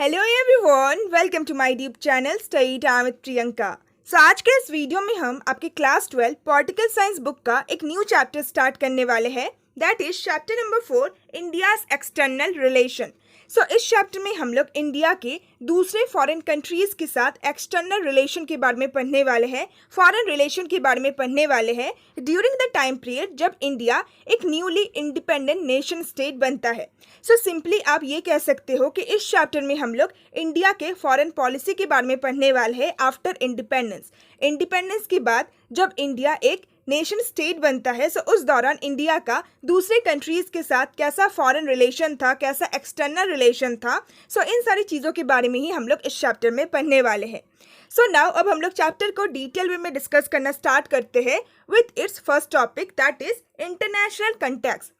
Hello everyone, welcome to my YouTube channel study time with Priyanka. आज के इस video में हम आपके क्लास 12 पॉलिटिकल साइंस बुक का एक न्यू चैप्टर स्टार्ट करने वाले हैं। That is chapter number 4, India's external relation. इस चैप्टर में हम लोग इंडिया के दूसरे फॉरेन कंट्रीज के साथ एक्सटर्नल रिलेशन के बारे में पढ़ने वाले हैं, फॉरेन रिलेशन के बारे में पढ़ने वाले हैं ड्यूरिंग द टाइम पीरियड जब इंडिया एक न्यूली इंडिपेंडेंट नेशन स्टेट बनता है। सिंपली आप ये कह सकते हो कि इस चैप्टर में हम लोग इंडिया के फॉरेन पॉलिसी के बारे में पढ़ने वाले हैं आफ्टर इंडिपेंडेंस। इंडिपेंडेंस के बाद जब इंडिया एक नेशन स्टेट बनता है, उस दौरान इंडिया का दूसरे कंट्रीज के साथ कैसा फॉरेन रिलेशन था, कैसा एक्सटर्नल रिलेशन था। इन सारी चीज़ों के बारे में ही हम लोग इस चैप्टर में पढ़ने वाले हैं। नाउ अब हम लोग चैप्टर को डिटेल वे में डिस्कस करना स्टार्ट करते हैं with its first topic, that is international context.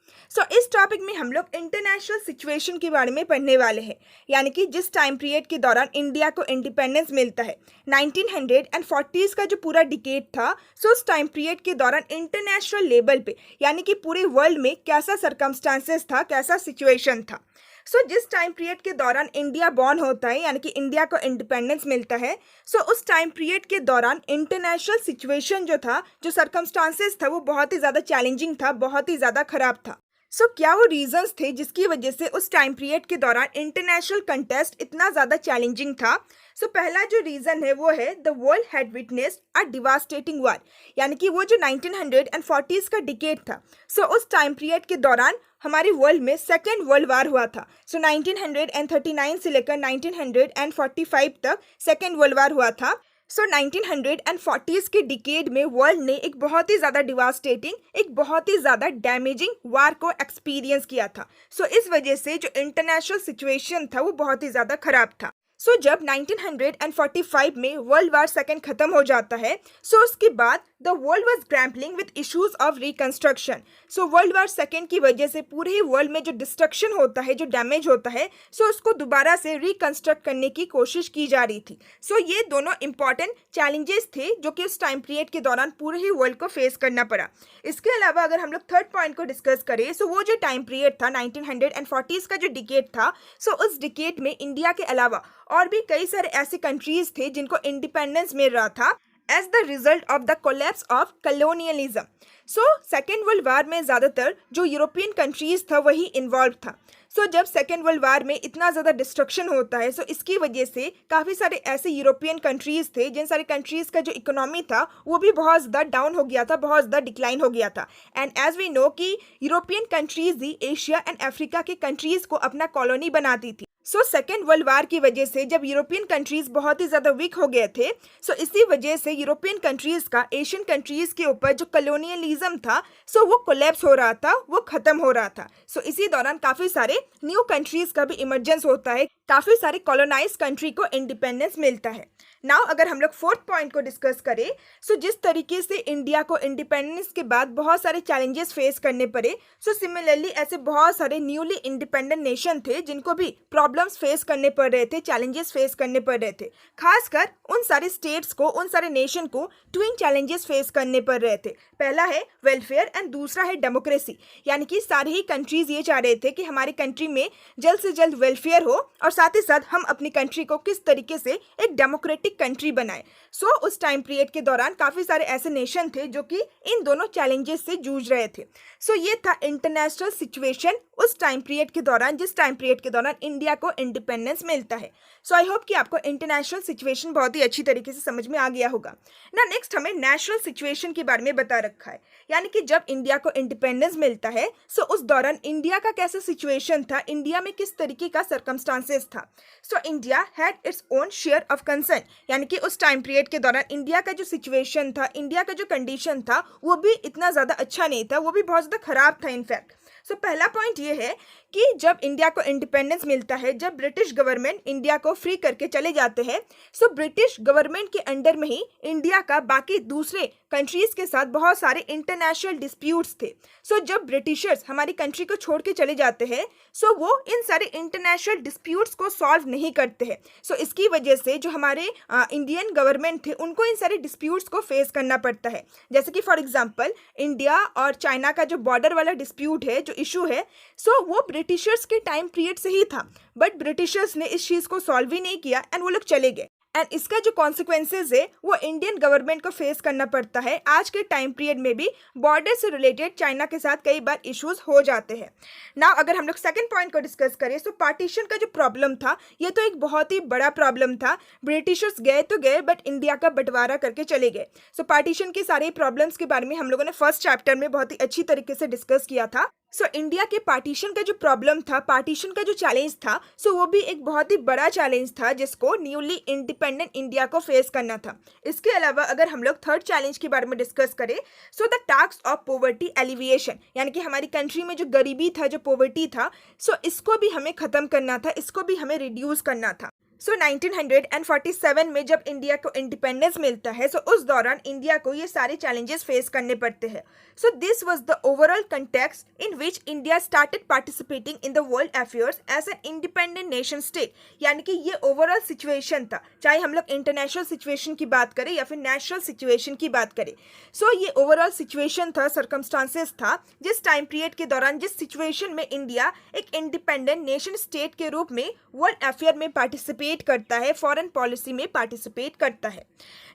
इस टॉपिक में हम लोग इंटरनेशनल सिचुएशन के बारे में पढ़ने वाले हैं, यानी कि जिस टाइम पीरियड के दौरान इंडिया को इंडिपेंडेंस मिलता है 1940s का जो पूरा डिकेड था। उस टाइम पीरियड के दौरान इंटरनेशनल लेवल पे यानी कि पूरे वर्ल्ड में कैसा सर्कमस्टांसेस था, कैसा सिचुएशन था। जिस टाइम पीरियड के दौरान इंडिया बॉर्न होता है यानी कि इंडिया को इंडिपेंडेंस मिलता है, उस टाइम पीरियड के दौरान इंटरनेशनल सिचुएशन जो था, जो सर्कमस्टांसेस था, वो बहुत ही ज़्यादा चैलेंजिंग था, बहुत ही ज़्यादा खराब था। क्या वो रीजंस थे जिसकी वजह से उस टाइम पीरियड के दौरान इंटरनेशनल कंटेस्ट इतना ज़्यादा चैलेंजिंग था? पहला जो रीज़न है वो है the world had witnessed a devastating war, यानी कि वो जो 1940s का डिकेड था। उस टाइम पीरियड के दौरान हमारे वर्ल्ड में सेकेंड वर्ल्ड वार हुआ था। 1939 से लेकर 1945 तक सेकेंड वर्ल्ड वार हुआ था। 1940s के डिकेड में वर्ल्ड ने एक बहुत ही ज़्यादा डिवास्टेटिंग, एक बहुत ही ज़्यादा डैमेजिंग वार को एक्सपीरियंस किया था। इस वजह से जो इंटरनेशनल सिचुएशन था वो बहुत ही ज़्यादा खराब था। जब 1945 में वर्ल्ड वार सेकेंड खत्म हो जाता है, उसके बाद the world was grappling with issues of reconstruction. World war second की वजह से पूरे ही वर्ल्ड में जो डिस्ट्रक्शन होता है, जो डैमेज होता है, उसको दोबारा से रिकंस्ट्रक्ट करने की कोशिश की जा रही थी। ये दोनों इंपॉर्टेंट चैलेंजेस थे जो कि उस टाइम पीरियड के दौरान पूरे ही वर्ल्ड को फेस करना पड़ा। इसके अलावा अगर हम लोग थर्ड पॉइंट को डिस्कस करें, वो जो टाइम पीरियड था 1940s का जो डिकेड था, उस डिकेड में इंडिया के अलावा और भी कई सारे ऐसे कंट्रीज थे जिनको इंडिपेंडेंस मिल रहा था as the result of the collapse of colonialism. Second world war में ज़्यादातर जो यूरोपियन कंट्रीज था वही इन्वॉल्व था। जब सेकेंड वर्ल्ड वार में इतना ज़्यादा डिस्ट्रक्शन होता है, इसकी वजह से काफ़ी सारे ऐसे यूरोपियन कंट्रीज़ थे जिन सारे कंट्रीज़ का जो इकोनॉमी था वो भी बहुत ज़्यादा डाउन हो गया था, बहुत ज़्यादा डिक्लाइन हो गया था। एंड एज वी नो कि European countries he Asia and Africa के कंट्रीज़ को अपना कॉलोनी बनाती थी। सेकेंड वर्ल्ड वार की वजह से जब यूरोपियन कंट्रीज़ बहुत ही ज़्यादा वीक हो गए थे, इसी वजह से यूरोपियन कंट्रीज़ का एशियन कंट्रीज़ के ऊपर जो कॉलोनियलिज्म था, वो कोलैप्स हो रहा था, वो ख़त्म हो रहा था। इसी दौरान काफ़ी सारे न्यू कंट्रीज़ का भी इमर्जेंस होता है, काफ़ी सारे कॉलोनाइज कंट्री को इंडिपेंडेंस मिलता है। नाउ अगर हम लोग फोर्थ पॉइंट को डिस्कस करें, जिस तरीके से इंडिया को इंडिपेंडेंस के बाद बहुत सारे चैलेंजेस फेस करने पड़े, सिमिलरली ऐसे बहुत सारे न्यूली इंडिपेंडेंट नेशन थे जिनको भी प्रॉब्लम्स फेस करने पड़ रहे थे, चैलेंजेस फेस करने पड़ रहे थे। खासकर उन सारे स्टेट्स को, उन सारे नेशन को ट्विन चैलेंजेस फेस करने पड़ रहे थे। पहला है वेलफेयर एंड दूसरा है डेमोक्रेसी, यानी कि सारी ही कंट्रीज ये चाह रहे थे कि हमारी कंट्री में जल्द से जल्द वेलफेयर हो और साथ ही साथ हम अपनी कंट्री को किस तरीके से एक डेमोक्रेटिक कंट्री बनाए। उस टाइम पीरियड के दौरान काफ़ी सारे ऐसे नेशन थे जो कि इन दोनों चैलेंजेस से जूझ रहे थे। ये था इंटरनेशनल सिचुएशन उस टाइम पीरियड के दौरान, जिस टाइम पीरियड के दौरान इंडिया को इंडिपेंडेंस मिलता है। आई होप कि आपको इंटरनेशनल सिचुएशन बहुत ही अच्छी तरीके से समझ में आ गया होगा ना। नेक्स्ट हमें नेशनल सिचुएशन के बारे में बता रखा है, यानी कि जब इंडिया को इंडिपेंडेंस मिलता है, उस दौरान इंडिया का कैसा सिचुएशन था, इंडिया में किस तरीके का सर्कमस्टांसेस था। India had its own share of concern, यानी कि उस टाइम पीरियड के दौरान इंडिया का जो सिचुएशन था, इंडिया का जो कंडीशन था, वो भी इतना ज़्यादा अच्छा नहीं था, वो भी बहुत ज़्यादा खराब था इनफैक्ट। पहला पॉइंट ये है कि जब इंडिया को इंडिपेंडेंस मिलता है, जब ब्रिटिश गवर्नमेंट इंडिया को फ्री करके चले जाते हैं, ब्रिटिश गवर्नमेंट के अंडर में ही इंडिया का बाकी दूसरे कंट्रीज के साथ बहुत सारे इंटरनेशनल डिस्प्यूट्स थे। जब ब्रिटिशर्स हमारी कंट्री को छोड़ के चले जाते हैं, वो इन सारे इंटरनेशनल डिस्प्यूट्स को सॉल्व नहीं करते हैं। इसकी वजह से जो हमारे इंडियन गवर्नमेंट थे उनको इन सारे डिस्प्यूट्स को फेस करना पड़ता है। जैसे कि फॉर एग्जाम्पल इंडिया और चाइना का जो बॉर्डर वाला डिस्प्यूट है, जो इशू है सो वो ब्रिटिशर्स के टाइम पीरियड से ही था, बट ब्रिटिशर्स ने इस चीज़ को सॉल्व ही नहीं किया एंड वो लोग चले गए। एंड इसका जो कॉन्सिक्वेंसेज है वो इंडियन गवर्नमेंट को फेस करना पड़ता है। आज के टाइम पीरियड में भी बॉर्डर से रिलेटेड चाइना के साथ कई बार इश्यूज हो जाते हैं। नाउ अगर हम लोग सेकंड पॉइंट को डिस्कस करें तो पार्टीशन का जो प्रॉब्लम था ये तो एक बहुत ही बड़ा प्रॉब्लम था। ब्रिटिशर्स गए तो गए बट इंडिया का बंटवारा करके चले गए। सो पार्टीशन के सारे प्रॉब्लम्स के बारे में हम लोगों ने फर्स्ट चैप्टर में बहुत ही अच्छी तरीके से डिस्कस किया था। सो इंडिया के पार्टीशन का जो प्रॉब्लम था, पार्टीशन का जो चैलेंज था, सो वो भी एक बहुत ही बड़ा चैलेंज था जिसको न्यूली इंडिपेंडेंट इंडिया को फेस करना था। इसके अलावा अगर हम लोग थर्ड चैलेंज के बारे में डिस्कस करें so the task of poverty alleviation, यानी कि हमारी कंट्री में जो गरीबी था, जो पॉवर्टी था, सो इसको भी हमें ख़त्म करना था, इसको भी हमें रिड्यूस करना था। सो 1947 में जब इंडिया को इंडिपेंडेंस मिलता है सो उस दौरान इंडिया को ये सारे चैलेंजेस फेस करने पड़ते हैं। So this was the overall context in which India started participating in the world affairs as an independent nation state, यानी कि ये ओवरऑल सिचुएशन था, चाहे हम लोग इंटरनेशनल सिचुएशन की बात करें या फिर नेशनल सिचुएशन की बात करें। सो ये ओवरऑल सिचुएशन था, सर्कमस्टांसेस था, जिस टाइम पीरियड के दौरान, जिस सिचुएशन में इंडिया एक इंडिपेंडेंट नेशन स्टेट के रूप में वर्ल्ड अफेयर में पार्टिसिपेट करता है, फॉरेन पॉलिसी में पार्टिसिपेट करता है।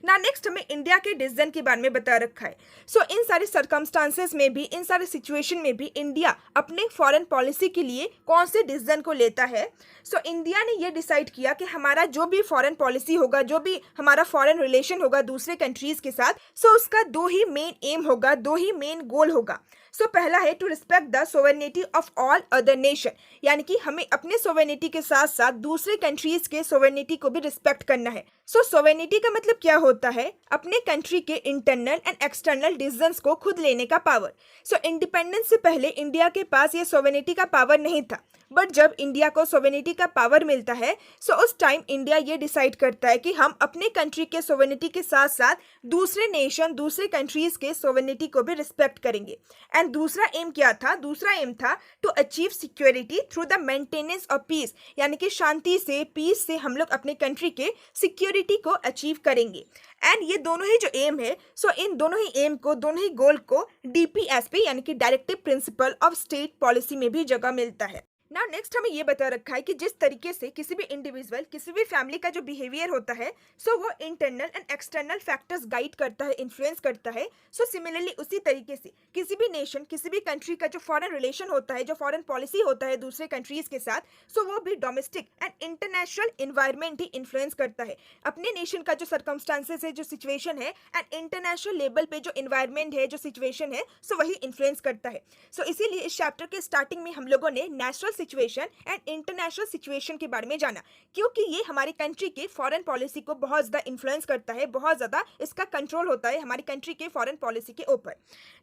ना नेक्स्ट हमें इंडिया के डिसीजन के बारे में बता रखा है। सो इन सारे सर्कमस्टांसेस में भी, इन सारे सिचुएशन में भी इंडिया अपने फॉरेन पॉलिसी के लिए कौन से डिसीजन को लेता है। सो इंडिया ने ये डिसाइड किया कि हमारा जो भी फॉरेन पॉलिसी होगा, जो भी हमारा फॉरेन रिलेशन होगा दूसरे कंट्रीज के साथ, सो उसका दो ही मेन एम होगा, दो ही मेन गोल होगा। सो पहला है to respect the sovereignty of all other nation, यानी कि हमें अपने सोवेरेनिटी के साथ साथ दूसरे कंट्रीज के सोवेरेनिटी को भी रिस्पेक्ट करना है। सो सोवेरेनिटी का मतलब क्या होता है? अपने कंट्री के इंटरनल एंड एक्सटर्नल डिसीजंस को खुद लेने का पावर। सो इंडिपेंडेंस से पहले इंडिया के पास ये सोवेरेनिटी का पावर नहीं था, बट जब इंडिया को सोवेरेनिटी का पावर मिलता है सो उस टाइम इंडिया ये डिसाइड करता है कि हम अपने कंट्री के सोवेरेनिटी के साथ साथ दूसरे नेशन, दूसरे कंट्रीज के सोवेरेनिटी को भी रिस्पेक्ट करेंगे। एंड दूसरा एम क्या था? दूसरा एम था to achieve security through the maintenance of peace, यानी कि शांति से, पीस से हम लोग अपने कंट्री के सिक्योरिटी को अचीव करेंगे। एंड ये दोनों ही जो एम है, सो इन दोनों ही एम को, दोनों ही गोल को DPSP यानी कि directive principle of state policy में भी जगह मिलता है। नाउ नेक्स्ट हमें ये बता रखा है कि जिस तरीके से किसी भी इंडिविजुअल, किसी भी फैमिली का जो बिहेवियर होता है सो वो internal and external factors guide करता है, इन्फ्लुएंस करता है। सो सिमिलरली उसी तरीके से किसी भी नेशन, किसी भी कंट्री का जो फॉरेन रिलेशन होता है, जो फॉरेन पॉलिसी होता है दूसरे कंट्रीज के साथ, सो वो भी domestic and international environment he influence करता है। अपने नेशन का जो सर्कमस्टांसेस है, जो सिचुएशन है, एंड इंटरनेशनल लेवल पे जो इन्वायरमेंट है, जो सिचुएशन है, सो वही इन्फ्लुएंस करता है। सो इसीलिए इस चैप्टर के स्टार्टिंग में हम लोगों ने national situation and international situation के बारे में जाना, क्योंकि ये हमारी कंट्री के फॉरेन पॉलिसी को बहुत ज़्यादा इन्फ्लुएंस करता है, बहुत ज़्यादा इसका कंट्रोल होता है हमारी कंट्री के फॉरेन पॉलिसी के ऊपर।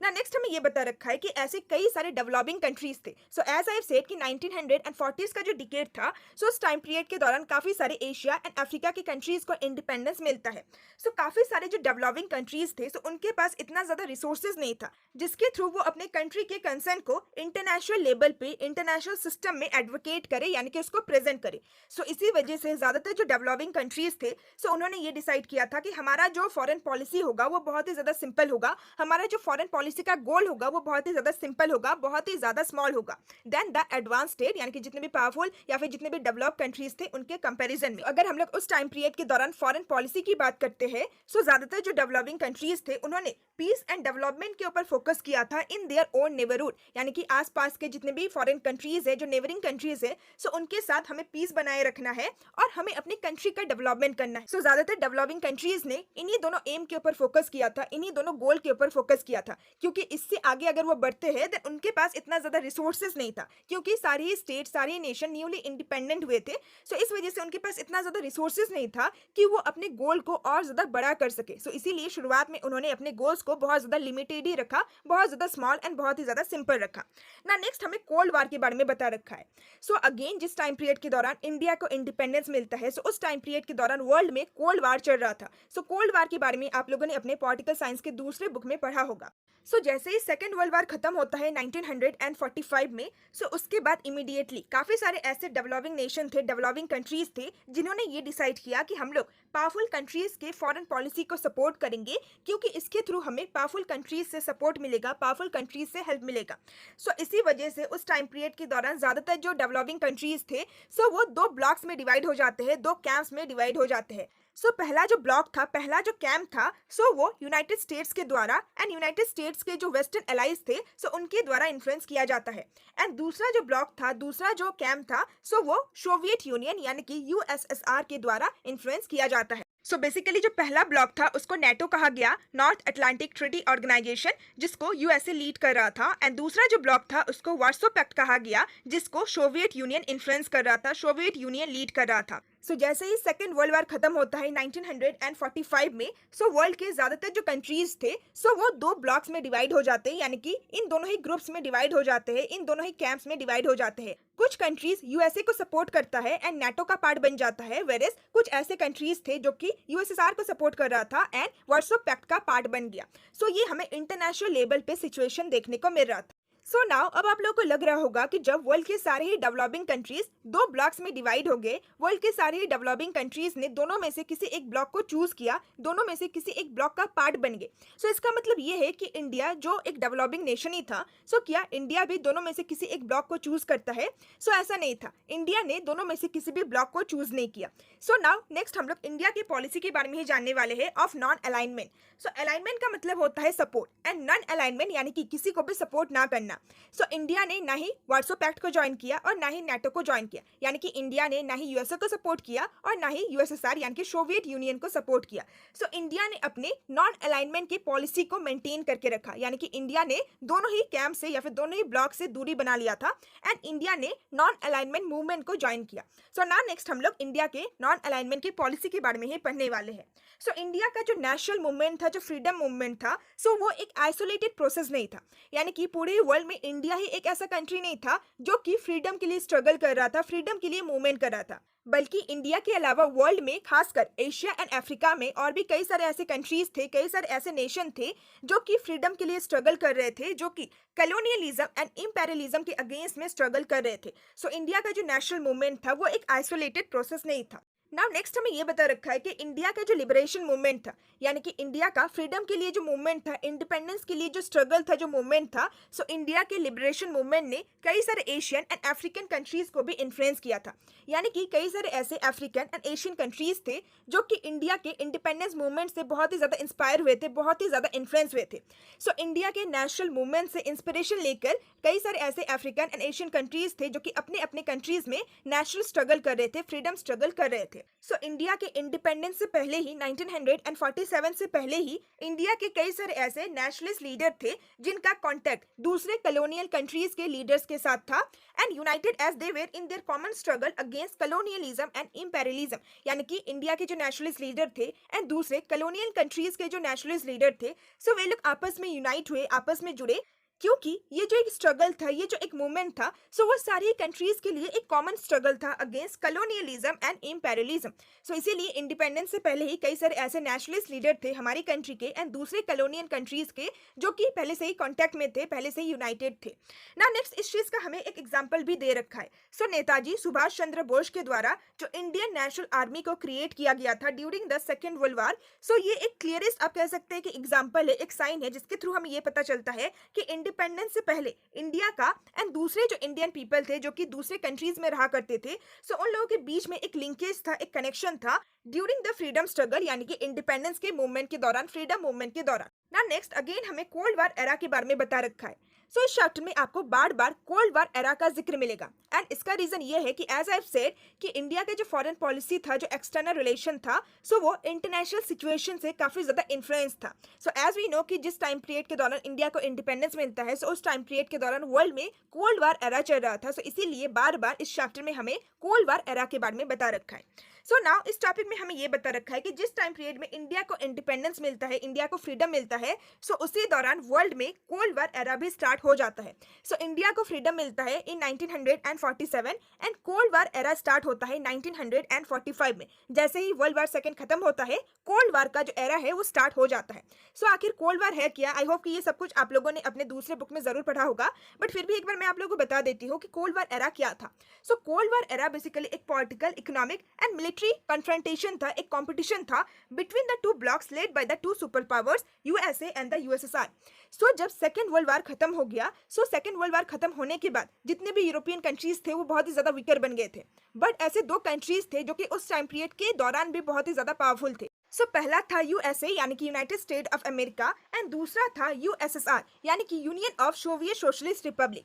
ना नेक्स्ट हमें ये बता रखा है कि ऐसे कई सारे डेवलपिंग कंट्रीज थे। सो एज आई सेड कि 1940s का जो डिकेड था, सो उस टाइम पीरियड के दौरान काफ़ी सारे एशिया एंड अफ्रीका की कंट्रीज को इंडिपेंडेंस मिलता है। सो काफ़ी सारे जो डेवलपिंग कंट्रीज थे, सो उनके पास इतना ज़्यादा रिसोर्सेज नहीं था जिसके थ्रू वो अपने कंट्री के कंसर्न को इंटरनेशनल लेवल पे, इंटरनेशनल सिस्टम में एडवोकेट करे, यानी कि उसको प्रेजेंट करे। सो इसी वजह से ज़्यादातर जो डेवलपिंग कंट्रीज थे, सो उन्होंने ये डिसाइड किया था कि हमारा जो फॉरेन पॉलिसी होगा वो बहुत ही ज़्यादा सिंपल होगा, हमारा जो फॉरेन पॉलिसी का गोल होगा वो बहुत ही ज़्यादा सिंपल होगा, बहुत ही ज़्यादा स्मॉल होगा देन द एडवांस स्टेट, यानी कि जितने भी पावरफुल या फिर जितने भी डेवलप कंट्रीज थे उनके कंपेरिजन में। अगर हम लोग उस टाइम पीरियड के दौरान फॉरेन पॉलिसी की बात करते हैं, सो ज़्यादातर जो डेवलपिंग कंट्रीज थे उन्होंने पीस एंड डेवलपमेंट के ऊपर फोकस किया था इन देयर ओन नेबरहुड, यानी कि आसपास के जितने भी फॉरेन कंट्रीज है, जो नेबरिंग कंट्रीज है, सो उनके साथ हमें पीस बनाए रखना है और हमें अपनी कंट्री का डेवलपमेंट करना है। सो ज़्यादातर डेवलपिंग कंट्रीज ने इन्हीं दोनों एम के ऊपर फोकस किया था, इन्हीं दोनों गोल के ऊपर फोकस किया था, क्योंकि इससे आगे अगर वो बढ़ते हैं तो उनके पास इतना ज़्यादा रिसोर्सेज नहीं था, क्योंकि सारी स्टेट, सारी नेशन न्यूली इंडिपेंडेंट हुए थे। सो इस वजह से उनके पास इतना ज़्यादा रिसोर्सेज नहीं था कि वो अपने गोल को और ज़्यादा बड़ा कर सके। सो इसीलिए शुरुआत में उन्होंने अपने गोल्स को बहुत ज़्यादा लिमिटेड ही रखा, बहुत ज़्यादा स्मॉल एंड बहुत ही ज़्यादा सिंपल रखा। ना नेक्स्ट हमें कोल्ड वार के बारे में बता रखा है। सो अगेन जिस टाइम पीरियड के दौरान इंडिया को इंडिपेंडेंस मिलता है, सो उस टाइम पीरियड के दौरान वर्ल्ड में कोल्ड वार चल रहा था। सो कोल्ड वार के बारे में आप लोगों ने अपने पॉलिटिकल साइंस के दूसरे बुक में पढ़ा होगा। सो जैसे ही सेकेंड वर्ल्ड वार खत्म होता है 1945 में, सो उसके बाद इमीडिएटली काफ़ी सारे ऐसे डेवलपिंग नेशन थे, डेवलपिंग कंट्रीज थे, जिन्होंने ये डिसाइड किया कि हम लोग पावरफुल कंट्रीज के फॉरेन पॉलिसी को सपोर्ट करेंगे, क्योंकि इसके थ्रू हमें पावरफुल कंट्रीज से सपोर्ट मिलेगा, पावरफुल कंट्रीज से हेल्प मिलेगा। सो इसी वजह से उस टाइम पीरियड के दौरान ज़्यादातर जो डेवलपिंग कंट्रीज थे, सो वो दो ब्लॉक्स में डिवाइड हो जाते हैं, दो कैंप्स में डिवाइड हो जाते हैं। सो पहला जो ब्लॉक था, पहला जो कैंप था, सो वो यूनाइटेड स्टेट्स के द्वारा एंड यूनाइटेड स्टेट्स के जो वेस्टर्न एलाइज थे, सो उनके द्वारा इन्फ्लुएंस किया जाता है। एंड दूसरा जो ब्लॉक था, दूसरा जो कैंप था, सो वो सोवियत यूनियन यानी कि यूएसएसआर के द्वारा इन्फ्लुएंस किया जाता है। सो बेसिकली जो पहला ब्लॉक था उसको नेटो कहा गया, नॉर्थ अटलांटिक ट्रीटी ऑर्गेनाइजेशन, जिसको यूएसए लीड कर रहा था। एंड दूसरा जो ब्लॉक था उसको वार्सो पैक्ट कहा गया, जिसको सोवियत यूनियन इन्फ्लुएंस कर रहा था, सोवियत यूनियन लीड कर रहा था। सो जैसे ही सेकेंड वर्ल्ड वार खत्म होता है 1945 में, सो वर्ल्ड के ज्यादातर जो कंट्रीज थे, सो वो दो ब्लॉक्स में डिवाइड हो जाते हैं, यानी कि इन दोनों ही ग्रुप्स में डिवाइड हो जाते हैं, इन दोनों ही कैंप्स में डिवाइड हो जाते हैं। कुछ कंट्रीज यूएसए को सपोर्ट करता है एंड नेटो का पार्ट बन जाता है, वेरेस कुछ ऐसे कंट्रीज थे जो कि यूएसएसआर को सपोर्ट कर रहा था एंड वार्सो पैक्ट का पार्ट बन गया। सो ये हमें इंटरनेशनल लेवल पे सिचुएशन देखने को मिल रहा था। सो नाउ अब आप लोगों को लग रहा होगा कि जब वर्ल्ड के सारे ही डेवलपिंग कंट्रीज दो ब्लॉक्स में डिवाइड हो गए, वर्ल्ड के सारे ही डेवलपिंग कंट्रीज ने दोनों में से किसी एक ब्लॉक को चूज किया, दोनों में से किसी एक ब्लॉक का पार्ट बन गए। सो इसका मतलब ये है कि इंडिया जो एक डेवलपिंग नेशन ही था, सो क्या इंडिया भी दोनों में से किसी एक ब्लॉक को चूज करता है? सो ऐसा नहीं था, इंडिया ने दोनों में से किसी भी ब्लॉक को चूज नहीं किया। सो नाउ नेक्स्ट हम लोग इंडिया की पॉलिसी के बारे में ही जानने वाले हैं, of non alignment. So alignment का मतलब होता है सपोर्ट एंड नॉन अलाइनमेंट यानी कि किसी को भी सपोर्ट ना करना। सो इंडिया ने ना ही वार्सो पैक्ट को ज्वाइन किया और ना ही नेटो को ज्वाइन किया, यानी कि इंडिया ने ना ही यूएसए को सपोर्ट किया और ना ही यूएसएसआर यानी कि सोवियत यूनियन को सपोर्ट किया। सो इंडिया ने अपने नॉन अलाइनमेंट की पॉलिसी को मेंटेन करके रखा, यानी कि इंडिया ने दोनों ही कैंप से या फिर दोनों ही ब्लॉक से दूरी बना लिया था एंड इंडिया ने नॉन अलाइनमेंट मूवमेंट को ज्वाइन किया। सो नाउ नेक्स्ट हम लोग इंडिया के नॉन अलाइनमेंट की पॉलिसी के बारे में ही पढ़ने वाले हैं। सो इंडिया का जो नेशनल मूवमेंट था, जो फ्रीडम मूवमेंट था, सो वो एक आइसोलेटेड प्रोसेस नहीं था, यानी कि पूरे वर्ल्ड में इंडिया ही एक ऐसा कंट्री नहीं था जो कि फ्रीडम के लिए स्ट्रगल कर रहा था, फ्रीडम के लिए मूवमेंट कर रहा था, बल्कि इंडिया के अलावा वर्ल्ड में खासकर एशिया एंड अफ्रीका में और भी कई सारे ऐसे कंट्रीज थे, कई सारे ऐसे नेशन थे जो कि फ्रीडम के लिए स्ट्रगल कर रहे थे, जो कि कॉलोनियलिज्म एंड इंपेरियलिज्म के अगेंस्ट में स्ट्रगल कर रहे थे। सो इंडिया का जो नेशनल मूवमेंट था वो एक आइसोलेटेड प्रोसेस नहीं था। नाउ नेक्स्ट हमें ये बता रखा है कि इंडिया का जो लिबरेशन मूवमेंट था, यानी कि इंडिया का फ्रीडम के लिए जो मूवमेंट था, इंडिपेंडेंस के लिए जो स्ट्रगल था, जो मूवमेंट था, सो इंडिया के लिबरेशन मूवमेंट ने कई सारे एशियन एंड अफ्रीकन कंट्रीज को भी इन्फ्लुएंस किया था, यानी कि कई सारे ऐसे अफ्रीकन एंड एशियन कंट्रीज थे जो कि इंडिया के इंडिपेंडेंस मूवमेंट से बहुत ही ज़्यादा इंस्पायर हुए थे, बहुत ही ज़्यादा इन्फ्लुएंस हुए थे। सो इंडिया के नेशनल मूवमेंट से इंस्पिरेशन लेकर कई सारे ऐसे अफ्रीकन एंड एशियन कंट्रीज थे जो कि अपने अपने कंट्रीज में नेशनल स्ट्रगल कर रहे थे, फ्रीडम स्ट्रगल कर रहे थे। सो इंडिया के इंडिपेंडेंस से पहले ही 1947 से पहले ही इंडिया के कई सारे ऐसे नेशनलिस्ट लीडर थे जिनका कॉन्टेक्ट दूसरे कॉलोनियल कंट्रीज के लीडर्स के साथ था and united as they were in their common struggle against colonialism and imperialism, यानी कि इंडिया के जो नेशनलिस्ट लीडर थे एंड दूसरे कॉलोनियल कंट्रीज के जो नेशनलिस्ट लीडर थे, सो वे लोग आपस में यूनाइट हुए, आपस में जुड़े, क्योंकि ये जो एक स्ट्रगल था, ये जो एक मूवमेंट था, सो वो सारी कंट्रीज के लिए एक कॉमन स्ट्रगल था अगेंस्ट कॉलोनियलिज्म एंड इंपेरियलिज्म। सो इसीलिए इंडिपेंडेंस से पहले ही कई सारे ऐसे नेशनलिस्ट लीडर थे हमारी कंट्री के एंड दूसरे कॉलोनियल कंट्रीज के जो कि पहले से ही कॉन्टैक्ट में थे, पहले से ही यूनाइटेड थे ना। नेक्स्ट इस चीज़ का हमें एक एग्जाम्पल भी दे रखा है। सो नेताजी सुभाष चंद्र बोस के द्वारा जो इंडियन नेशनल आर्मी को क्रिएट किया गया था during the second world war, so ये एक क्लियरेस्ट आप कह सकते हैं कि एग्जाम्पल है, एक साइन है जिसके थ्रू हमें ये पता चलता है कि इंडिपेंडेंस से पहले इंडिया का एंड दूसरे जो इंडियन पीपल थे जो कि दूसरे कंट्रीज में रहा करते थे, सो उन लोगों के बीच में एक लिंकेज था, एक कनेक्शन था ड्यूरिंग द फ्रीडम स्ट्रगल, यानी कि इंडिपेंडेंस के मूवमेंट के दौरान, फ्रीडम मूवमेंट के दौरान ना। नेक्स्ट अगेन हमें कोल्ड वार एरा के बारे में बता रखा है। सो इस चैप्टर में आपको बार बार कोल्ड वार एरा का जिक्र मिलेगा एंड इसका रीजन ये है कि एज आई सेड कि इंडिया का जो फॉरेन पॉलिसी था, जो एक्सटर्नल रिलेशन था, सो वो इंटरनेशनल सिचुएशन से काफी ज्यादा इन्फ्लुएंस था। सो एज वी नो कि जिस टाइम पीरियड के दौरान इंडिया को इंडिपेंडेंस मिलता है, सो उस टाइम पीरियड के दौरान वर्ल्ड में कोल्ड वार एरा चल रहा था। सो इसीलिए बार बार इस चैप्टर में हमें कोल्ड वार एरा के बारे में बता रखा है। सो नाउ इस टॉपिक में हमें ये बता रखा है कि जिस टाइम पीरियड में इंडिया को इंडिपेंडेंस मिलता है, इंडिया को फ्रीडम मिलता है, सो उसी दौरान वर्ल्ड में कोल्ड वार एरा भी स्टार्ट हो जाता है। सो इंडिया को फ्रीडम मिलता है इन 1947 and cold war era start होता है 1945 में। जैसे ही वर्ल्ड वार सेकेंड खत्म होता है, कोल्ड वार का जो एरा है वो स्टार्ट हो जाता है। सो आखिर कोल्ड वार है क्या? आई होप कि ये सब कुछ आप लोगों ने अपने दूसरे बुक में जरूर पढ़ा होगा, बट फिर भी एक बार मैं आप लोगों को बता देती हूँ कि कोल्ड वार एरा क्या था। So cold war era basically एक political, economic and military military confrontation था, एक कॉम्पिटिशन था between the two blocs led by the two super powers USA and the USSR. So जब सेकेंड वर्ल्ड वार खत्म हो गया, सेकेंड वर्ल्ड वार खत्म होने के बाद जितने भी यूरोपियन कंट्रीज थे वो बहुत ही ज्यादा वीकर बन गए थे, बट ऐसे दो कंट्रीज थे जो कि उस टाइम पीरियड के दौरान भी बहुत ही ज्यादा पावरफुल थे। पहला था यूएसए यानी कि United State of America and दूसरा था यूएसएसआर यानी कि Union of Soviet Socialist Republic.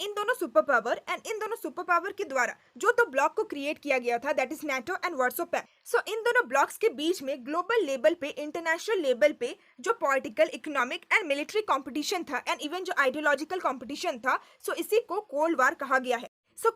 इन दोनों सुपर पावर एंड इन दोनों सुपर पावर के द्वारा जो तो ब्लॉक को क्रिएट किया गया था, that is NATO and Warsaw Pact. इन दोनों ब्लॉक्स के बीच में ग्लोबल लेवल पे, इंटरनेशनल लेवल पे जो political, economic and military competition था एंड इवन जो आइडियोलॉजिकल कंपटीशन था, इसी को कोल्ड वार कहा गया है।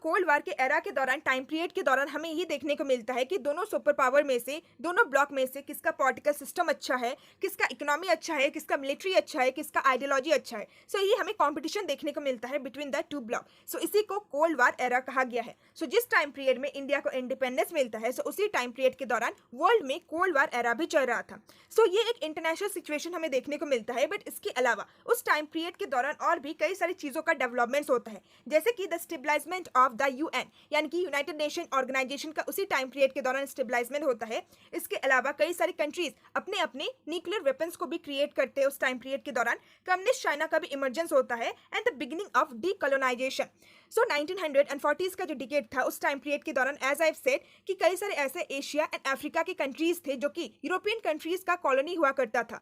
कोल्ड वार के एरा के दौरान, टाइम पीरियड के दौरान हमें यही देखने को मिलता है कि दोनों सुपर पावर में से, दोनों ब्लॉक में से किसका पॉलिटिकल सिस्टम अच्छा है, किसका इकोनॉमी अच्छा है, किसका मिलिट्री अच्छा है, किसका आइडियोलॉजी अच्छा है। ये हमें कंपटीशन देखने को मिलता है बिटवीन द टू ब्लॉक। इसी को कोल्ड वार एरा कहा गया है। जिस टाइम पीरियड में इंडिया को इंडिपेंडेंस मिलता है, उसी टाइम पीरियड के दौरान वर्ल्ड में कोल्ड वार एरा भी चल रहा था। ये एक इंटरनेशनल सिचुएशन हमें देखने को मिलता है, बट इसके अलावा उस टाइम पीरियड के दौरान और भी कई सारी चीजों का डेवलपमेंट होता है, जैसे कि the establishment of the UN यानी कि यूनाइटेड नेशन ऑर्गेनाइजेशन का उसी टाइम पीरियड के दौरान स्टेबलाइजमेंट होता है। इसके अलावा कई सारी कंट्रीज अपने अपने न्यूक्लियर वेपन्स को भी क्रिएट करते हैं उस टाइम पीरियड के दौरान। कम्युनिस्ट चाइना का भी इमर्जेंस होता है and the beginning of decolonisation. 1940s का जो डिकेड था उस टाइम पीरियड के दौरान, एज आई सेड, कि कई सारे ऐसे एशिया एंड अफ्रीका के कंट्रीज थे जो कि यूरोपियन कंट्रीज का कॉलोनी हुआ करता था।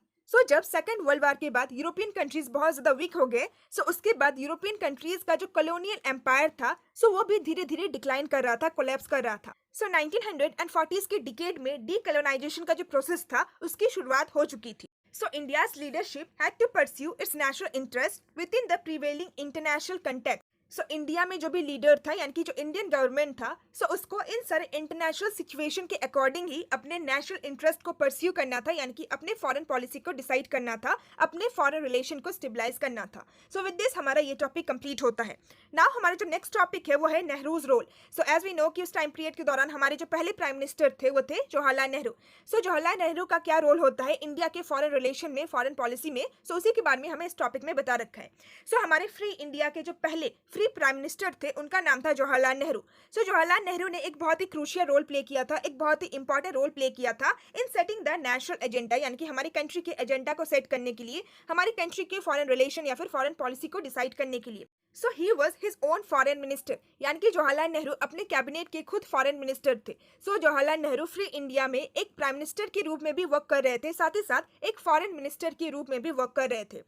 जब सेकेंड वर्ल्ड वार के बाद यूरोपियन कंट्रीज बहुत ज्यादा वीक हो गए, उसके बाद यूरोपियन कंट्रीज का जो कॉलोनियल एम्पायर था, वो भी धीरे धीरे डिक्लाइन कर रहा था, कोलैप्स कर रहा था। 1940s के डिकेड में डीकोलोनाइजेशन का जो प्रोसेस था उसकी शुरुआत हो चुकी थी। India's leadership had to pursue its national interest within the prevailing international context. India में जो भी लीडर था यानी कि जो इंडियन गवर्नमेंट था, उसको इन सारे इंटरनेशनल सिचुएशन के अकॉर्डिंग ही अपने नेशनल इंटरेस्ट को परस्यू करना था, यानी कि अपने फॉरेन पॉलिसी को डिसाइड करना था, अपने फॉरेन रिलेशन को स्टेबलाइज करना था। विद दिस हमारा ये टॉपिक कंप्लीट होता है। नाउ हमारा जो नेक्स्ट टॉपिक है वो है Nehru's role. As we know कि उस टाइम पीरियड के दौरान हमारे जो पहले प्राइम मिनिस्टर थे वो थे जवाहरलाल नेहरू। जवाहरलाल नेहरू का क्या रोल होता है इंडिया के फॉरेन रिलेशन में, फॉरेन पॉलिसी में, उसी के बारे में हमें इस टॉपिक में बता रखा है। हमारे फ्री इंडिया के जो पहले फ्री प्राइम मिनिस्टर थे उनका नाम था जवाहरलाल नेहरू। जवाहरलाल नेहरू ने एक बहुत ही क्रूशियल रोल प्ले किया था, एक बहुत ही इंपॉर्टेंट रोल प्ले किया था in setting the national agenda, यानी कि हमारी कंट्री के एजेंडा को सेट करने के लिए, हमारी कंट्री के फॉरेन रिलेशन या फिर फॉरेन पॉलिसी को डिसाइड करने के लिए। He was his own foreign minister, यानी कि जवाहरलाल नेहरू अपने कैबिनेट के खुद फॉरेन मिनिस्टर थे। जवाहरलाल नेहरू फ्री इंडिया में एक प्राइम मिनिस्टर के रूप में भी वर्क कर रहे थे, साथ ही साथ एक फॉरेन मिनिस्टर के रूप में भी वर्क कर रहे थे।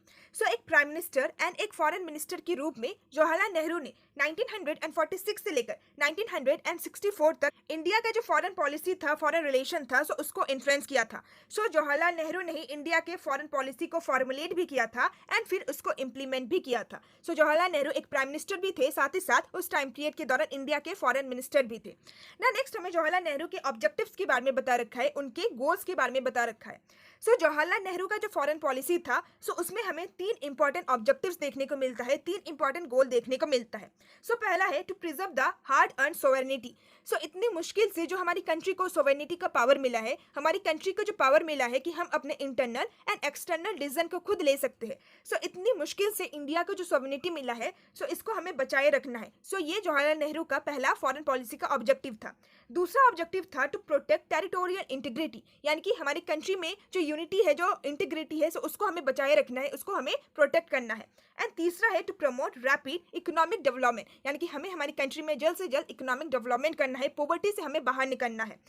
एक प्राइम मिनिस्टर एंड एक फॉरेन मिनिस्टर के रूप में जवाहरलाल नेहरू ने 1946 से लेकर 1964 तक इंडिया का जो फॉरेन पॉलिसी था, फॉरेन रिलेशन था, उसको इन्फ्लुएंस किया था। जवाहरलाल नेहरू ने ही इंडिया के फॉरेन पॉलिसी को फॉर्मुलेट भी किया था एंड फिर उसको इम्प्लीमेंट भी किया था। जवाहरलाल नेहरू एक प्राइम मिनिस्टर भी थे, साथ ही साथ उस टाइम पीरियड के दौरान इंडिया के फॉरेन मिनिस्टर भी थे। नेक्स्ट हमें जवाहरलाल नेहरू के ऑब्जेक्टिव्स के बारे में बता रखा है, उनके गोल्स के बारे में बता रखा है। जवाहरलाल नेहरू का जो फॉरेन पॉलिसी था, उसमें हमें तीन इंपॉर्टेंट ऑब्जेक्टिव्स देखने को मिलता है, तीन इंपॉर्टेंट गोल देखने को मिलता है। पहला है to preserve the hard earn sovereignty. इतनी मुश्किल से जो हमारी कंट्री को सोवेरेनिटी का पावर मिला है, हमारी कंट्री को जो पावर मिला है कि हम अपने इंटरनल एंड एक्सटर्नल डिसीजन को खुद ले सकते हैं, इतनी मुश्किल से इंडिया को जो सोवेरेनिटी मिला है, इसको हमें बचाए रखना है। ये जवाहरलाल नेहरू का पहला फॉरेन पॉलिसी का ऑब्जेक्टिव था। दूसरा ऑब्जेक्टिव था टू प्रोटेक्ट टेरिटोरियल इंटीग्रिटी, यानी कि हमारी कंट्री में जो यूनिटी है, जो इंटीग्रिटी है, उसको हमें बचाए रखना है, उसको हमें प्रोटेक्ट करना है। एंड तीसरा है to promote rapid economic development, यानी कि हमें हमारी कंट्री में जल्द से जल्द इकोनॉमिक डेवलपमेंट करना है, पॉवर्टी से हमें बाहर निकलना है।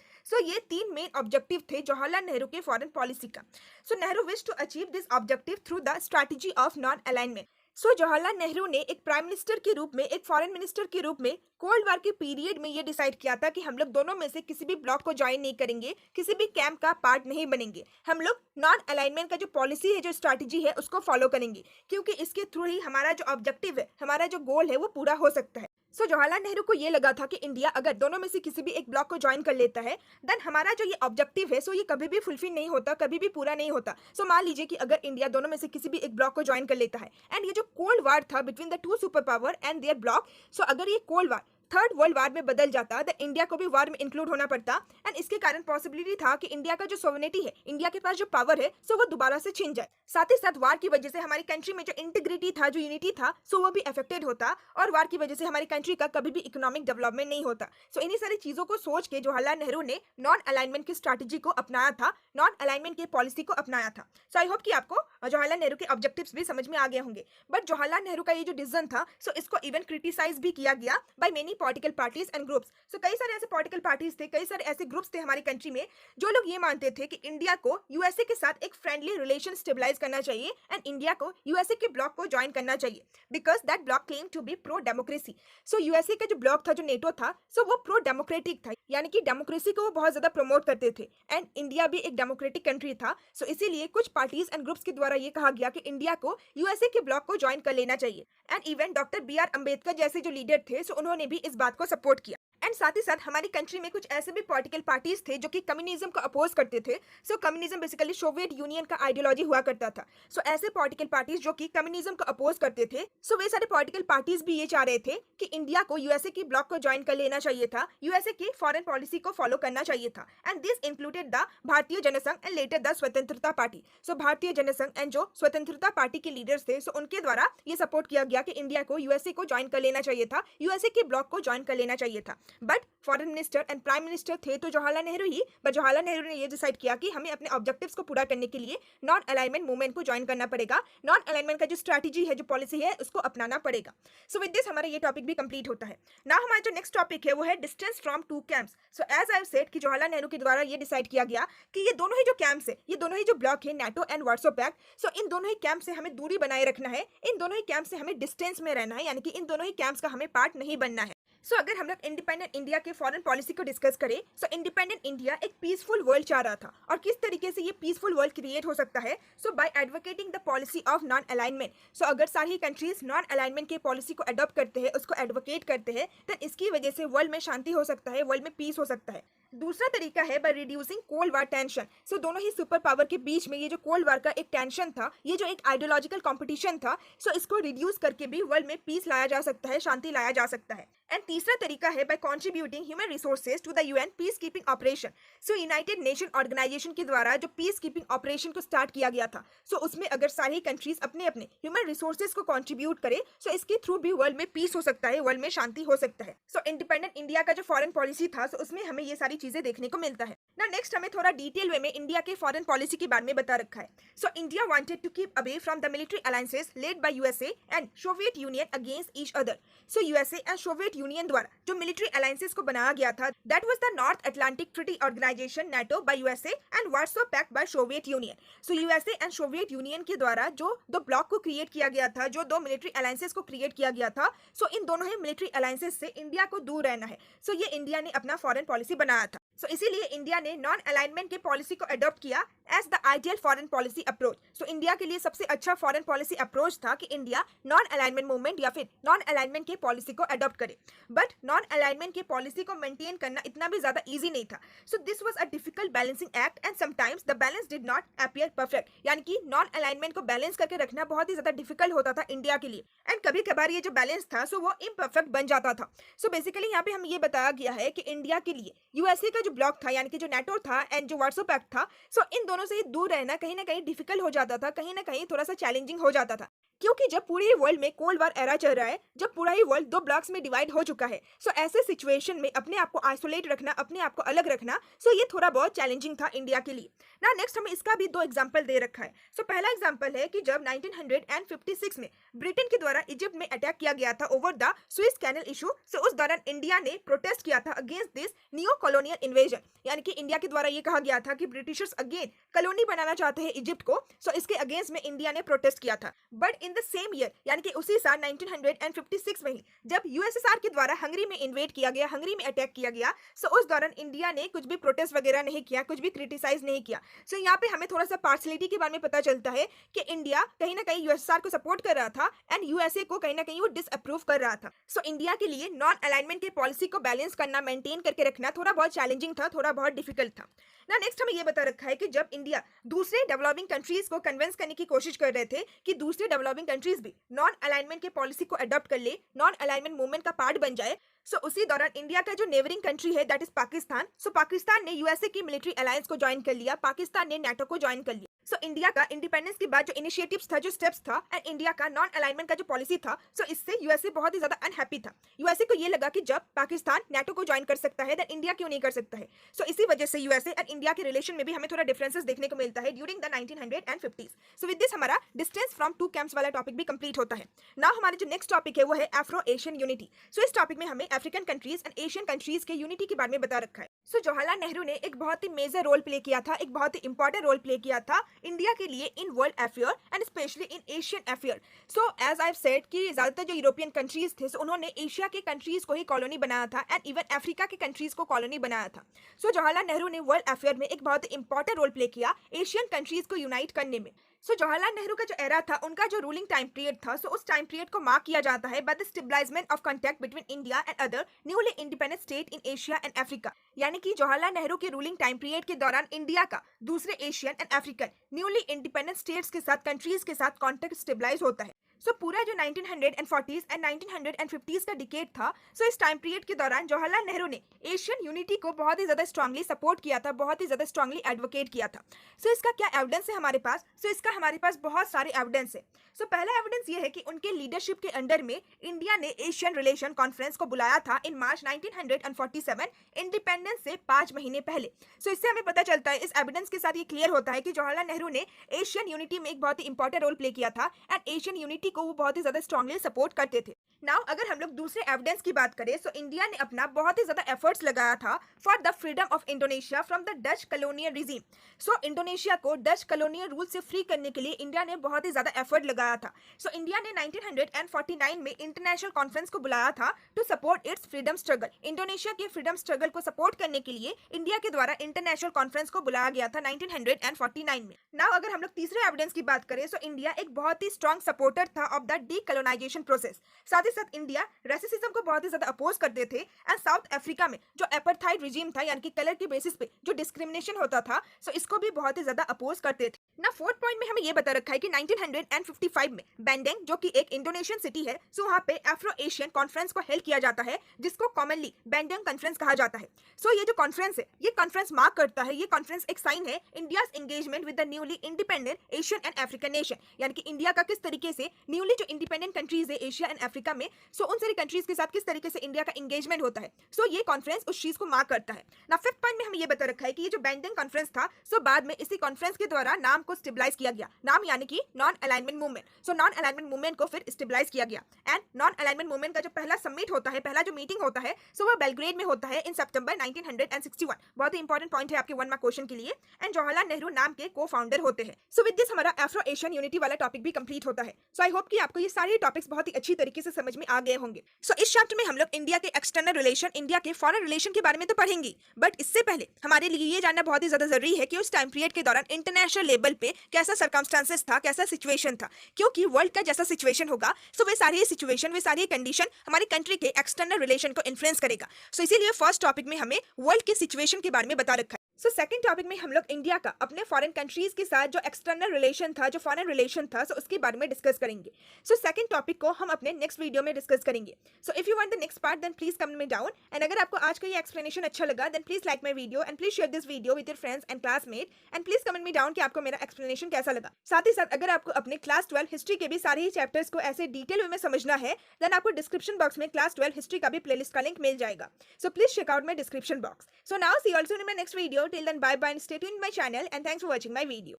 ये तीन मेन ऑब्जेक्टिव थे जवाहरलाल नेहरू के फॉरेन पॉलिसी का। Nehru wish to achieve this objective through the strategy of non alignment. Jawaharlal Nehru ने एक प्राइम मिनिस्टर के रूप में, एक फॉरेन मिनिस्टर के रूप में कोल्ड वार के पीरियड में ये डिसाइड किया था कि हम लोग दोनों में से किसी भी ब्लॉक को ज्वाइन नहीं करेंगे, किसी भी कैंप का पार्ट नहीं बनेंगे, हम लोग नॉन अलाइनमेंट का जो पॉलिसी है, जो स्ट्रैटेजी है, उसको फॉलो करेंगे, क्योंकि इसके थ्रू ही हमारा जो ऑब्जेक्टिव है, हमारा जो गोल है, वो पूरा हो सकता है। जवाहरलाल नेहरू को ये लगा था कि इंडिया अगर दोनों में से किसी भी एक ब्लॉक को ज्वाइन कर लेता है, देन हमारा जो ये ऑब्जेक्टिव है, ये कभी भी फुलफिल नहीं होता, कभी भी पूरा नहीं होता। मान लीजिए कि अगर इंडिया दोनों में से किसी भी एक ब्लॉक को ज्वाइन कर लेता है, एंड ये जो कोल्ड वार था between the two super power and their block, अगर ये cold war third world war में बदल जाता, द इंडिया को भी वार में इंक्लूड होना पड़ता, एंड इसके कारण पॉसिबिलिटी था कि इंडिया का जो सोवरेनिटी है, इंडिया के पास जो पावर है, सो वो दोबारा से छिन जाए। साथ ही साथ वार की वजह से हमारी कंट्री में जो इंटीग्रिटी था, जो यूनिटी था, सो वो भी अफेक्टेड होता, और वार की वजह से हमारी कंट्री का कभी भी इकोनॉमिक डेवलपमेंट नहीं होता। सो इन्हीं सारी चीजों को सोच के जवाहरलाल नेहरू ने नॉन अलाइनमेंट की स्ट्रैटेजी को अपनाया था, नॉन अलाइनमेंट की पॉलिसी को अपनाया था। सो आई होप कि आपको जवाहरलाल नेहरू के ऑब्जेक्टिव्स भी समझ में आ गए होंगे। बट जवाहरलाल नेहरू का ये जो डिसीजन था, सो इसको इवन क्रिटिसाइज भी किया गया by many political parties and groups. So कई सारे ऐसे पॉलिटिकल पार्टीज थे, कई सारे ऐसे ग्रुप्स थे हमारी कंट्री में, जो लोग ये मानते थे कि इंडिया को यूएसए के साथ एक फ्रेंडली रिलेशन स्टेबलाइज करना चाहिए एंड इंडिया को यूएसए के ब्लॉक को ज्वाइन करना चाहिए, because that block claim to be pro democracy. So USA का जो ब्लॉक था, जो नेटो था, सो वो प्रो डेमोक्रेटिक था, यानी कि डेमोक्रेसी को वो बहुत ज्यादा प्रमोट करते थे, एंड इंडिया भी एक डेमोक्रेटिक कंट्री था। सो इसीलिए कुछ पार्टीज एंड ग्रुप्स के द्वारा ये कहा गया कि इंडिया को यूएसए के ब्लॉक को ज्वाइन कर लेना चाहिए, and even doctor B R Ambedkar जैसे जो लीडर थे, सो उन्होंने भी इस बात को सपोर्ट किया। एंड साथ ही साथ हमारी कंट्री में कुछ ऐसे भी पॉलिटिकल पार्टीज थे जो कि कम्युनिज्म को अपोज करते थे। सो कम्युनिज्म बेसिकली सोवियत यूनियन का आइडियोलॉजी हुआ करता था। सो ऐसे पॉलिटिकल पार्टीज जो कि कम्युनिज्म को अपोज करते थे, सो वे सारे पॉलिटिकल पार्टीज भी ये चाह रहे थे कि इंडिया को यूएसए की ब्लॉक को ज्वाइन कर लेना चाहिए था, यूएसए की फॉरेन पॉलिसी को फॉलो करना चाहिए था, एंड दिस इंक्लूडेड द भारतीय जनसंघ एंड लेटर द स्वतंत्रता पार्टी। सो भारतीय जनसंघ एंड जो स्वतंत्रता पार्टी के लीडर्स थे, सो उनके द्वारा ये सपोर्ट किया गया कि इंडिया को यूएसए को ज्वाइन कर लेना चाहिए था, यूएसए के ब्लॉक को ज्वाइन कर लेना चाहिए था। But foreign minister and prime minister थे तो जवाहरलाल नेहरू ही, बट जवाहरलाल नेहरू ने ये डिसाइड किया कि हमें अपने ऑब्जेक्टिव्स को पूरा करने के लिए नॉन अलाइनमेंट मूवमेंट को ज्वाइन करना पड़ेगा, नॉन अलाइनमेंट का जो स्ट्रैटेजी है, जो पॉलिसी है, उसको अपनाना पड़ेगा। सो विद दिस हमारा ये टॉपिक भी कंप्लीट होता है। नाउ हमारा जो नेक्स्ट टॉपिक है वो है distance from two camps. So as I said कि जवाहरलाल नेहरू के द्वारा ये डिसाइड किया गया कि ये दोनों ही जो कैंप्स है, ये दोनों ही जो ब्लॉक है, नाटो एंड वार्सो पैक्ट, सो इन दोनों ही कैंप से हमें दूरी बनाए रखना है, इन दोनों ही कैंप से हमें डिस्टेंस में रहना है, यानी कि इन दोनों ही कैंप्स का हमें पार्ट नहीं बनना है। सो अगर हम लोग इंडिपेंडेंट इंडिया के फॉरेन पॉलिसी को डिस्कस करें, सो इंडिपेंडेंट इंडिया एक पीसफुल वर्ल्ड चाह रहा था, और किस तरीके से ये पीसफुल वर्ल्ड क्रिएट हो सकता है, so by advocating the policy of non alignment. So अगर सारी कंट्रीज नॉन अलाइनमेंट के पॉलिसी को अडॉप्ट करते हैं, उसको एडवोकेट करते हैं, देन इसकी वजह से वर्ल्ड में शांति हो सकता है, वर्ल्ड में पीस हो सकता है। दूसरा तरीका है by reducing cold war tension. So दोनों ही सुपर पावर के बीच में ये जो कोल्ड वार का एक टेंशन था, ये जो एक आइडियोलॉजिकल कंपटीशन था, सो इसको रिड्यूस करके भी वर्ल्ड में पीस लाया जा सकता है, शांति लाया जा सकता है। एंड तीसरा तरीका है by contributing human resources to the UN peace keeping operation. So united nation organisation के द्वारा जो पीस कीपिंग ऑपरेशन को स्टार्ट किया गया था, सो उसमें अगर सारी कंट्रीज अपने अपने ह्यूमन रिसोर्सेज को कंट्रीब्यूट करे, सो इसके थ्रू भी वर्ल्ड में पीस हो सकता है, वर्ल्ड में शांति हो सकता है। सो इंडिपेंडेंट इंडिया का जो फॉरेन पॉलिसी था, सो उसमें हमें ये सारी चीजें देखने को मिलता है। ना नेक्स्ट हमें थोड़ा डिटेल वे में इंडिया के फॉरेन पॉलिसी के बारे में बता रखा है। So India wanted to keep away from the military alliances led by USA and Soviet Union against each other. So USA and Soviet Union द्वारा जो मिलिट्री अलायंसेस को बनाया गया था, that was the North Atlantic Treaty Organisation NATO by USA and Warsaw Pact by Soviet Union. So USA and Soviet Union के द्वारा जो दो ब्लॉक को क्रिएट किया गया था, जो दो मिलिट्री अलायंसेस को क्रिएट किया गया था, सो इन दोनों ही मिलिट्री अलायंसेस से इंडिया को दूर रहना है। सो ये इंडिया ने अपना फॉरेन पॉलिसी बनाया था। सो इसीलिए इंडिया ने नॉन अलाइनमेंट के पॉलिसी को अडॉप्ट किया as the ideal foreign policy approach. So India के लिए सबसे अच्छा फॉरेन पॉलिसी अप्रोच था कि इंडिया नॉन अलाइनमेंट मूवमेंट या फिर नॉन अलाइनमेंट के पॉलिसी को अडॉप्ट करे। बट नॉन अलाइनमेंट के पॉलिसी को मेंटेन करना इतना भी ज्यादा इजी नहीं था। सो this was a difficult balancing act and sometimes the balance did not appear perfect, यानी कि नॉन अलाइनमेंट को बैलेंस करके रखना बहुत ही ज्यादा डिफिकल्ट होता था इंडिया के लिए, एंड कभी कभार ये जो बैलेंस था, सो वो इम्परफेक्ट बन जाता था। सो बेसिकली यहाँ पे हमें ये बताया गया है कि इंडिया के लिए यूएसए का जो ब्लॉक था, यानी कि जो नाटो था एंड जो वार्सो पैक्ट था, सो इन दोनों से दूर रहना कहीं ना कहीं डिफिकल्ट हो जाता था, कहीं ना कहीं थोड़ा सा चैलेंजिंग हो जाता था, क्योंकि जब पूरे वर्ल्ड में कोल्ड वार एरा चल रहा है, जब पूरा ही वर्ल्ड दो ब्लॉक्स में डिवाइड हो चुका है, सो ऐसे सिचुएशन में अपने आप को आइसोलेट रखना, अपने आप को अलग रखना, सो ये थोड़ा बहुत चैलेंजिंग था इंडिया के लिए। ना नेक्स्ट हमें इसका भी दो एग्जांपल दे रखा है। सो पहला एग्जांपल है कि जब 1956 में ब्रिटेन के द्वारा इजिप्ट में अटैक किया गया था over the Suez canal issue, so उस दौरान इंडिया ने प्रोटेस्ट किया था against this neo colonial invasion, यानी कि इंडिया के द्वारा ये कहा गया था कि ब्रिटिशर्स अगेन कॉलोनी बनाना चाहते हैं इजिप्ट को, सो इसके अगेंस्ट में इंडिया ने प्रोटेस्ट किया था। But in the same year, यानी कि उसी साल 1956 में ही जब यूएसएसआर के द्वारा हंगरी में इन्वेड किया गया, हंगरी में अटैक किया गया, सो उस दौरान इंडिया ने कुछ भी प्रोटेस्ट वगैरह नहीं किया, कुछ भी क्रिटिसाइज नहीं किया। सो यहाँ पे हमें थोड़ा सा पार्शलिटी के बारे में पता चलता है कि इंडिया कहीं ना कहीं यूएसएसआर को सपोर्ट कर रहा था एंड यूएसए को कहीं ना कहीं वो डिसअप्रूव कर रहा था। सो इंडिया के लिए नॉन अलाइनमेंट के पॉलिसी को बैलेंस करना, मेंटेन करके रखना थोड़ा बहुत चैलेंजिंग था, थोड़ा बहुत डिफिकल्ट था। ना नेक्स्ट हमें ये बता रखा है कि जब इंडिया दूसरे डेवलपिंग कंट्रीज को कन्विंस करने की कोशिश कर रहे थे कि दूसरे डेवलपिंग इवॉल्विंग कंट्रीज भी नॉन अलाइनमेंट के पॉलिसी को अडॉप्ट कर ले, नॉन अलाइनमेंट मूवमेंट का पार्ट बन जाए, सो उसी दौरान इंडिया का जो नेबरिंग कंट्री है दैट इज पाकिस्तान, सो पाकिस्तान ने यूएसए की मिलिट्री अलायंस को ज्वाइन कर लिया, पाकिस्तान ने नाटो को ज्वाइन कर लिया। सो इंडिया का इंडिपेंडेंस के बाद जो इनिशिएटिव्स था, जो स्टेप्स था, एंड इंडिया का नॉन अलाइनमेंट का जो पॉलिसी था, सो इससे यूएसए बहुत ही ज्यादा अनहैप्पी था। यूएसए को ये लगा कि जब पाकिस्तान नाटो को ज्वाइन कर सकता है देन इंडिया क्यों नहीं कर सकता है। सो इसी वजह से यूएसए एंड इंडिया के रिलेशन में भी हमें थोड़ा डिफरेंसेस देखने को मिलता है during the 1950s। So with this हमारा डिस्टेंस फ्रॉम टू कैंप्स वाला टॉपिक भी कंप्लीट होता है। नाउ हमारा जो नेक्स्ट टॉपिक है वो है अफ्रो एशियन यूनिटी। सो इस टॉपिक में हमें African countries and Asian countries के यूनिटी के बारे में बता रखा है। सो जवाहरलाल नेहरू ने एक बहुत ही मेजर रोल प्ले किया था, एक बहुत ही इंपॉर्टेंट रोल प्ले किया था इंडिया के लिए in world affair and specially in Asian affair. So as I said कि ज्यादातर जो यूरोपियन कंट्रीज थे, so उन्होंने एशिया के कंट्रीज को ही कॉलोनी बनाया था एंड इवन अफ्रीका के कंट्रीज को कॉलोनी बनाया था। सो जवाहरलाल नेहरू ने वर्ल्ड अफेयर में एक बहुत ही इंपॉर्टेंट रोल प्ले किया एशियन कंट्रीज को यूनाइट करने में। सो जवाहरलाल नेहरू का जो एरा था, उनका जो रूलिंग टाइम पीरियड था, सो उस टाइम पीरियड को मार्क किया जाता है by the establishment of contact between India and other newly independent state in Asia and Africa. यानी कि जवाहरलाल नेहरू के रूलिंग टाइम पीरियड के दौरान इंडिया का दूसरे Asian and African newly independent states के साथ, कंट्रीज के साथ कॉन्टैक्ट स्टेबलाइज होता है। सो पूरा जो 1940s एंड 1950s का डिकेड था, सो इस टाइम पीरियड के दौरान जवाहरलाल नेहरू ने एशियन यूनिटी को बहुत ही ज्यादा स्ट्रांगली सपोर्ट किया था, बहुत ही ज्यादा स्ट्रांगली एडवोकेट किया था। सो इसका क्या एविडेंस है हमारे पास? सो इसका हमारे पास बहुत सारे एविडेंस है। सो पहला एविडेंस ये है कि उनके लीडरशिप के अंडर में इंडिया ने एशियन रिलेशन कॉन्फ्रेंस को बुलाया था इन मार्च 1947, इंडिपेंडेंस से 5 महीने पहले। सो इससे हमें पता चलता है, इस एविडेंस के साथ ये क्लियर होता है कि जवाहरलाल नेहरू ने एशियन यूनिटी में एक बहुत ही इंपॉर्टेंट रोल प्ले किया था एंड एशियन यूनिटी को वो बहुत ही ज्यादा स्ट्रांगली सपोर्ट करते थे। नाउ अगर हम लोग दूसरे एविडेंस की बात करें, सो इंडिया ने अपना बहुत ही ज्यादा एफर्ट्स लगाया था for the freedom of Indonesia from the Dutch colonial regime. So Indonesia को डच कॉलोनियल रूल से फ्री करने के लिए इंडिया ने बहुत ही ज्यादा एफर्ट लगाया था। सो इंडिया ने 1949 में इंटरनेशनल कॉन्फ्रेंस को बुलाया था to support its freedom struggle. Indonesia के फ्रीडम स्ट्रगल को सपोर्ट करने के लिए इंडिया के द्वारा इंटरनेशनल कॉन्फ्रेंस को बुलाया गया था 1949 में। नाउ अगर हम लोग तीसरे एविडेंस की बात करें, सो इंडिया एक बहुत ही स्ट्रॉन्ग सपोर्टर था ऑफ द डीकोलोनाइजेशन प्रोसेस। साथ ही साथ इंडिया रेसिज्म को बहुत ही ज्यादा अपोज करते थे एंड साउथ अफ्रीका में जो एपार्थाइड रिजीम था, यानी कि कलर के बेसिस पे जो डिस्क्रिमिनेशन होता था, सो इसको भी बहुत ही ज्यादा अपोज करते थे। ना फोर्थ पॉइंट में हमें ये बता रखा है कि 1955 में बैंडेंग, जो कि एक इंडोनेशियन सिटी है, सो वहां पे अफ्रो एशियन कॉन्फ्रेंस को हेल्ड किया जाता है, जिसको कॉमनली बैंडेंग कॉन्फ्रेंस कहा जाता है। सो ये जो कॉन्फ्रेंस है, ये कॉन्फ्रेंस मार्क करता है, ये कॉन्फ्रेंस एक साइन है India's engagement with the newly independent Asian and African nation. यानी कि इंडिया का किस तरीके से न्यूली जो इंडिपेंडेंट कंट्रीज है एशिया एंड अफ्रीका में, सो उन सारी कंट्रीज के साथ किस तरीके से इंडिया का एंगेजमेंट होता है, सो ये कॉन्फ्रेंस उस चीज को मार्क करता है। ना फिफ्थ पॉइंट में हमें ये बता रखा है कि ये जो बैंडेंग कॉन्फ्रेंस था, सो बाद में इसी कॉन्फ्रेंस के द्वारा नाम को स्टेबलाइज किया गया, नाम यानी कि non alignment movement. So non alignment movement को फिर स्टेबलाइज किया गया एंड नॉन अलाइनमेंट मूवमेंट का जो पहला समिट होता है, पहला जो मीटिंग होता है, सो वो बेलग्रेड में होता है इन सितंबर 1961। बहुत ही इंपॉर्टेंट पॉइंट है आपके 1 मार्क क्वेश्चन के लिए। एंड जवाहरलाल नेहरू नाम के को फाउंडर होते हैं। सो विद दिस हमारा अफ्रो एशियन यूनिटी वाला टॉपिक भी कंप्लीट होता है। सो आई होप कि आपको ये सारे टॉपिक्स बहुत ही अच्छी तरीके से समझ में आ गए होंगे। सो इस चैप्टर में हम लोग इंडिया के एक्सटर्नल रिलेशन, इंडिया के फॉरेन रिलेशन के बारे में तो पढ़ेंगे, बट इससे पहले हमारे लिए ये जानना बहुत ही ज्यादा जरूरी है कि उस टाइम पीरियड के दौरान इंटरनेशनल लेवल पे कैसा सर्कमस्टांसेस था, कैसा सिचुएशन था। क्योंकि वर्ल्ड का जैसा सिचुएशन होगा, सो वे सारी सिचुएशन, वे सारी कंडीशन हमारी कंट्री के एक्सटर्नल रिलेशन को इन्फ्लुएंस करेगा। सो इसीलिए फर्स्ट टॉपिक में हमें वर्ल्ड की सिचुएशन के बारे में बता रखा है। सो सेकंड टॉपिक में हम लोग इंडिया का अपने फॉरेन कंट्रीज के साथ जो एक्सटर्नल रिलेशन था, जो फॉरेन रिलेशन था, सो उसके बारे में डिस्कस करेंगे। सो सेकंड टॉपिक को हम अपने नेक्स्ट वीडियो में डिस्कस करेंगे। So if you want the next part then please comment me down. And अगर आपको आज का ये एक्सप्लेनेशन अच्छा लगा then please like my video and please share this video with your friends and classmate and please comment me down कि आपको मेरा एक्सप्लेनेशन कैसा लगा। साथ ही साथ अगर आपको अपने क्लास 12 हिस्ट्री के भी सारे ही चैप्टर्स को ऐसे डिटेल वे में समझना है देन आपको डिस्क्रिप्शन बॉक्स में क्लास 12 हिस्ट्री का भी प्लेलिस्ट का लिंक मिल जाएगा। So please check out my description box. So now see you also in my next video. Till then bye bye and stay tuned in my channel and thanks for watching my video.